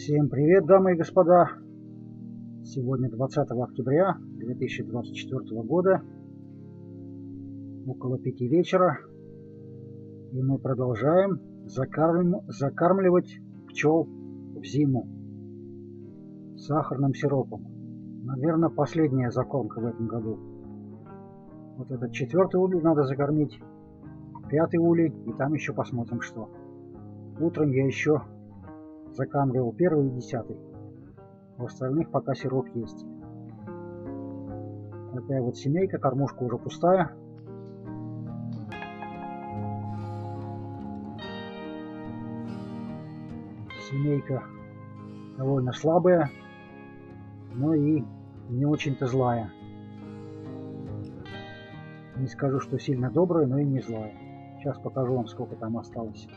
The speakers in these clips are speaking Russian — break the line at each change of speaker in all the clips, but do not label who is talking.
Всем привет, дамы и господа! Сегодня 20 октября 2024 года, около 5 вечера, и мы продолжаем закармливать пчел в зиму сахарным сиропом. Наверное, последняя закормка в этом году. Вот этот 4-й улей надо закормить, 5-й улей, и там еще посмотрим что. Утром я еще закармливал 1-й и 10-й. В остальных пока сироп есть. Такая вот семейка, кормушка уже пустая. Семейка довольно слабая, но и не очень-то злая. Не скажу, что сильно добрая, но и не злая. Сейчас покажу вам, сколько там осталось.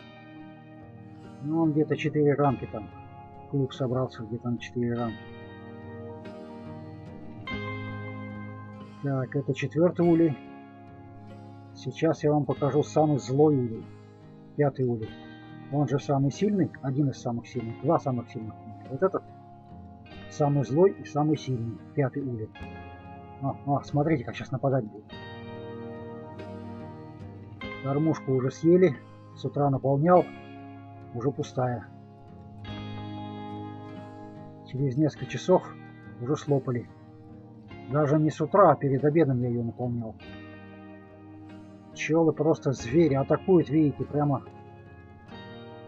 Ну, он где-то 4 рамки там. Клуб собрался где-то на 4 рамки. Так, это 4-й улей. Сейчас я вам покажу самый злой улей. 5-й улей. Он же самый сильный, один из самых сильных, два самых сильных. Вот этот самый злой и самый сильный, 5-й улей. Смотрите, как сейчас нападать будет. Кормушку уже съели, с утра наполнял, уже пустая. Через несколько часов уже слопали. Даже не с утра, а перед обедом я ее наполнял. Пчелы просто звери, атакуют, видите, прямо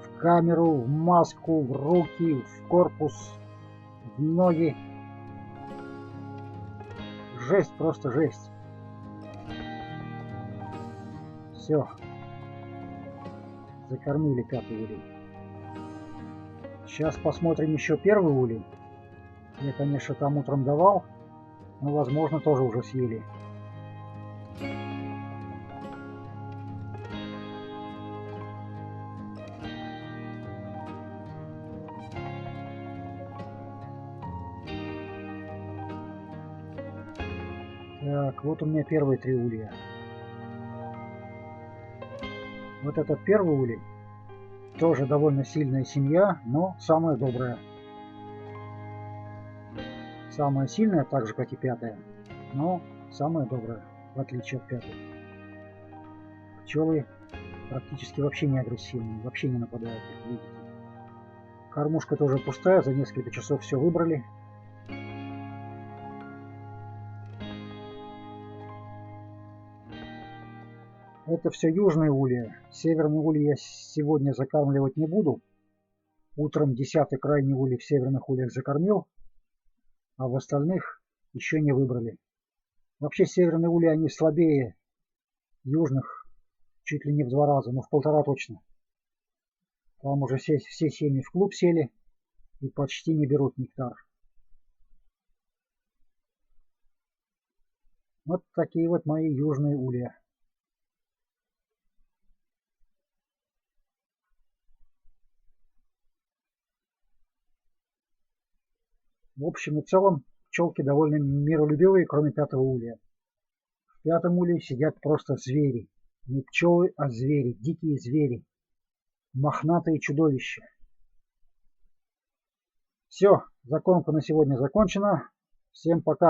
в камеру, в маску, в руки, в корпус, в ноги. Жесть, просто жесть. Все. Закормили 5-й улей. Сейчас посмотрим еще 1-й улей. Я, конечно, там утром давал, но, возможно, тоже уже съели. Так, вот у меня первые 3 улья. Вот этот 1-й улей. Тоже довольно сильная семья, но самая добрая. Самая сильная, так же как и 5-я, но самая добрая, в отличие от 5-й. Пчелы практически вообще не агрессивные, вообще не нападают, как видите. Кормушка тоже пустая, за несколько часов все выбрали. Это все южные ульи. Северные ульи я сегодня закармливать не буду. Утром 10-й крайний улей в северных ульях закормил, а в остальных еще не выбрали. Вообще северные ульи, они слабее южных чуть ли не в 2 раза, но в 1,5 точно. Там уже все семьи в клуб сели и почти не берут нектар. Вот такие вот мои южные улья. В общем и целом пчелки довольно миролюбивые, кроме 5-го улья. В 5-м улье сидят просто звери. Не пчелы, а звери, дикие звери. Мохнатые чудовища. Все, закормка на сегодня закончена. Всем пока.